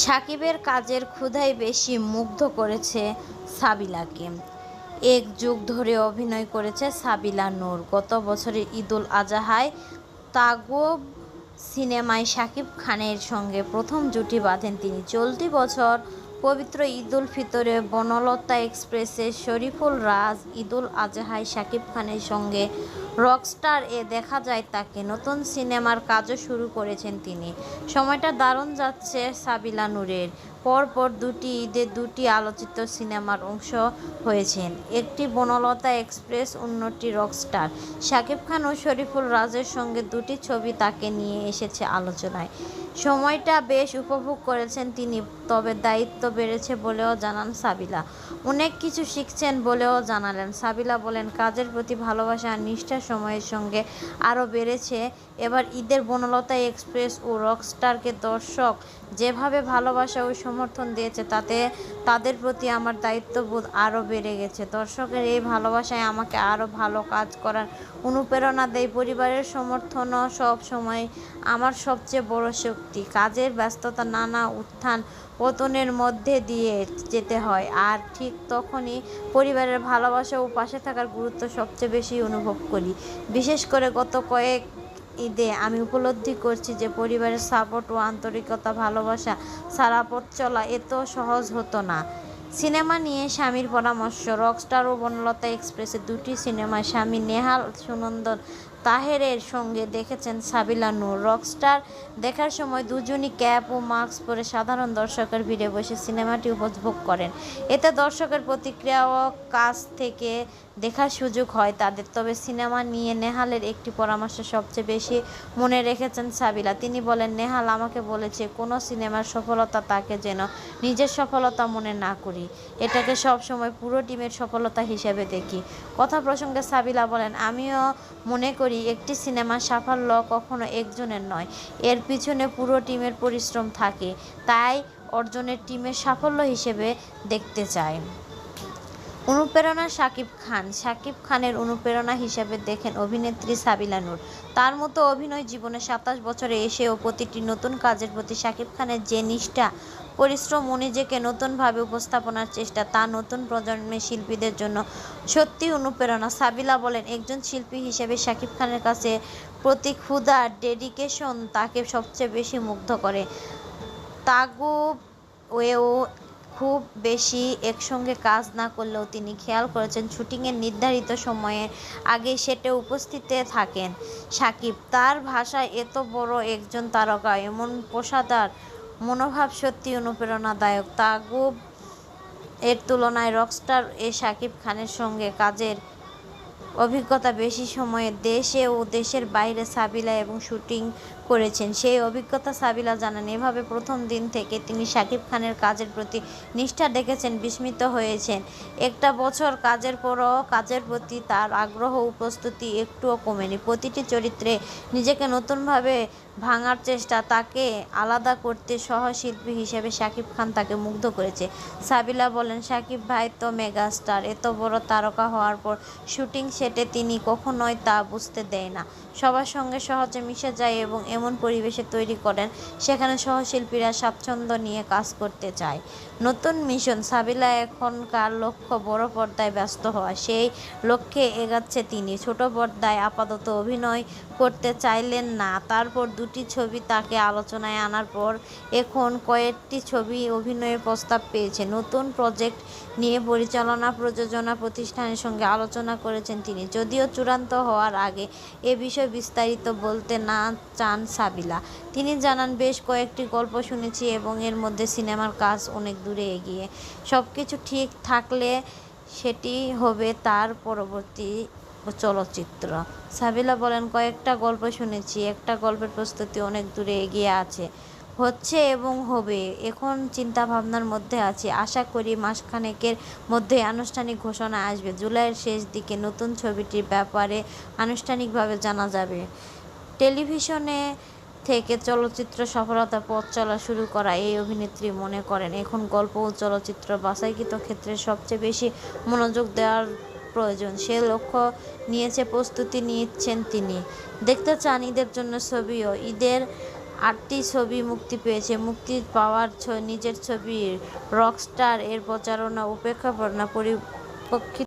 সাকিবের কাজের ক্ষুধাই বেশি মুগ্ধ করেছে সাবিলাকে। এক যুগ ধরে অভিনয় করেছে সাবিলা নূর। গত বছরের ঈদুল আজহায় তাগব সিনেমায় শাকিব খানের সঙ্গে প্রথম জুটি বাঁধেন তিনি। চলতি বছর পবিত্র ঈদুল ফিতরে বনলতা এক্সপ্রেসে শরীফুল রাজ, ঈদুল আজহায় শাকিব খানের সঙ্গে রকস্টার এ দেখা যায় তাকে। নতুন সিনেমার কাজও শুরু করেছেন তিনি। সময়টা দারুণ যাচ্ছে সাবিলা নূরের। পরপর দুটি ঈদে দুটি আলোচিত সিনেমার অংশ হয়েছেন, একটি বনলতা এক্সপ্রেস, অন্যটি রকস্টার। শাকিব খান ও শরীফুল রাজের সঙ্গে দুটি ছবি তাকে নিয়ে এসেছে আলোচনায়। সময়টা বেশ উপভোগ করেছেন তিনি, তবে দায়িত্ব বেড়েছে বলেও জানান সাবিলা। অনেক কিছু শিখছেন বলেও জানালেন সাবিলা। বলেন, কাজের প্রতি ভালোবাসা আর নিষ্ঠা সময়ের সঙ্গে আরও বেড়েছে। এবার ঈদের বনলতা এক্সপ্রেস ও রকস্টারকে দর্শক যেভাবে ভালোবাসা ও সমর্থন দিয়েছে তাতে তাদের প্রতি আমার দায়িত্ববোধ আরও বেড়ে গেছে। দর্শকের এই ভালোবাসায় আমাকে আরও ভালো কাজ করার অনুপ্রেরণা দেয়। পরিবারের সমর্থনও সব সময় আমার সবচেয়ে বড় শক্তি। কাজের ব্যস্ততা, নানা উত্থান পতনের মধ্যে দিয়ে যেতে হয়, আর ঠিক তখনই পরিবারের ভালোবাসা ও পাশে থাকার গুরুত্ব সবচেয়ে বেশি অনুভব করি। বিশেষ করে গত কয়েক ঈদে আমি উপলব্ধি করছি যে পরিবারের সাপোর্ট ও আন্তরিকতা, ভালোবাসা ছাড়া পথ চলা এত সহজ হতো না। সিনেমা নিয়ে স্বামীর পরামর্শ। রকস্টার ও বনলতা এক্সপ্রেসে দুটি সিনেমায় স্বামী নেহাল সুনন্দন তাহেরের সঙ্গে দেখেছেন সাবিলা নূর। রকস্টার দেখার সময় দুজনই ক্যাপ ও মাস্ক পরে সাধারণ দর্শকের ভিড়ে বসে সিনেমাটি উপভোগ করেন। এতে দর্শকের প্রতিক্রিয়া ও কাছ থেকে দেখার সুযোগ হয় তাদের। তবে সিনেমা নিয়ে নেহালের একটি পরামর্শ সবচেয়ে বেশি মনে রেখেছেন সাবিলা। তিনি বলেন, নেহাল আমাকে বলেছে কোনো সিনেমার সফলতা তাকে যেন নিজের সফলতা মনে না করি, এটাকে সবসময় পুরো টিমের সফলতা হিসেবে দেখি। কথা প্রসঙ্গে সাবিলা বলেন, আমিও মনে করি একটি সিনেমার সাফল্য কখনো একজনের নয়, এর পিছনে পুরো টিমের পরিশ্রম থাকে, তাই অর্জনের টিমের সাফল্য হিসেবে দেখতে চাই। অনুপ্রেরণা শাকিব খান। শাকিব খানের অনুপ্রেরণা হিসেবে দেখেন অভিনেত্রী সাবিলা নূর। তার মতো অভিনয় জীবনে ২৭ বছরে এসেও প্রতিটি নতুন কাজের প্রতি শাকিব খানের যে নিষ্ঠা, পরিশ্রম ও নিজেকে নতুনভাবে উপস্থাপনার চেষ্টা, তা নতুন প্রজন্মের শিল্পীদের জন্য সত্যিই অনুপ্রেরণা। সাবিলা বলেন, একজন শিল্পী হিসেবে শাকিব খানের কাছে প্রতি ক্ষুধা, ডেডিকেশন তাকে সবচেয়ে বেশি মুগ্ধ করে। তাগুব ওয়েও খুব বেশি একসঙ্গে কাজ না করলেও তিনি খেয়াল করেছেন শুটিংয়ের নির্ধারিত সময়ের আগে সেটে উপস্থিত থাকেন শাকিব। তার ভাষায় এত বড় একজন তারকা এমন পেশাদার মনোভাব সত্যি অনুপ্রেরণাদায়ক। তাগুব এর তুলনায় রকস্টার এ শাকিব খানের সঙ্গে কাজের অভিজ্ঞতা বেশি। সময়ে দেশে ও দেশের বাইরে সাবিলা এবং শুটিং করেছেন, সেই অভিজ্ঞতা সাবিলা জানান। এভাবে প্রথম দিন থেকে তিনি শাকিব খানের কাজের প্রতি নিষ্ঠা দেখেছেন, বিস্মিত হয়েছেন। একটা বছর কাজের পরও কাজের প্রতি তার আগ্রহ ও প্রস্তুতি একটুও কমেনি। প্রতিটি চরিত্রে নিজেকে নতুনভাবে ভাঙার চেষ্টা, তাকে আলাদা করতে সহশিল্পী হিসেবে শাকিব খান তাকে মুগ্ধ করেছে। সাবিলা বলেন, শাকিব ভাই তো মেগাস্টার, এত বড় তারকা হওয়ার পর শুটিং সেটে তিনি কখনোই তা বুঝতে দেয় না। সবার সঙ্গে সহজে মিশে যায় এবং এমন পরিবেশে তৈরি করেন সেখানে সহশিল্পীরা স্বাচ্ছন্দ্য নিয়ে কাজ করতে চায়। নতুন মিশন। সাবিলা এখনকার লক্ষ্য বড় পর্দায় ব্যস্ত হওয়া। সেই লক্ষ্যে এগাচ্ছে তিনি। ছোট পর্দায় আপাতত অভিনয় করতে চাইলেন না। তারপর দুটি ছবি তাকে আলোচনায় আনার পর এখন কয়েকটি ছবি অভিনয়ের প্রস্তাব পেয়েছে। নতুন প্রজেক্ট নিয়ে পরিচালনা প্রযোজনা প্রতিষ্ঠানের সঙ্গে আলোচনা করেছেন তিনি, যদিও চূড়ান্ত হওয়ার আগে এ বিষয়ে বিস্তারিত বলতে না চান সাবিলা। তিনি জানান, বেশ কয়েকটি গল্প শুনেছি এবং এর মধ্যে সিনেমার কাজ অনেক দূরে এগিয়ে। সবকিছু ঠিক থাকলে সেটি হবে তার পরবর্তী চলচ্চিত্র। সাবিলা বলেন, কয়েকটা গল্প শুনেছি, একটা গল্পের প্রস্তুতি অনেক দূরে এগিয়ে হচ্ছে এবং হবে। এখন চিন্তাভাবনার মধ্যে আছি। আশা করি মাসখানেকের মধ্যে আনুষ্ঠানিক ঘোষণা আসবে। জুলাইয়ের শেষ দিকে নতুন ছবিটির ব্যাপারে আনুষ্ঠানিকভাবে জানা যাবে। টেলিভিশনে থেকে চলচ্চিত্র সফলতার পথ চলা শুরু করা এই অভিনেত্রী মনে করেন এখন গল্প ও চলচ্চিত্র বাছাইকৃত ক্ষেত্রে সবচেয়ে বেশি মনোযোগ দেওয়ার প্রয়োজন। সে লক্ষ্য নিয়েছে, প্রস্তুতি নিচ্ছেন তিনি। দেখতে চান ঈদের জন্য ছবিও। ঈদের 8টি ছবি মুক্তি পেয়েছে। মুক্তি পাওয়ার নিজের ছবি রকস্টার এর প্রচারণা ও প্রেক্ষাপট পরিপ্রেক্ষিতে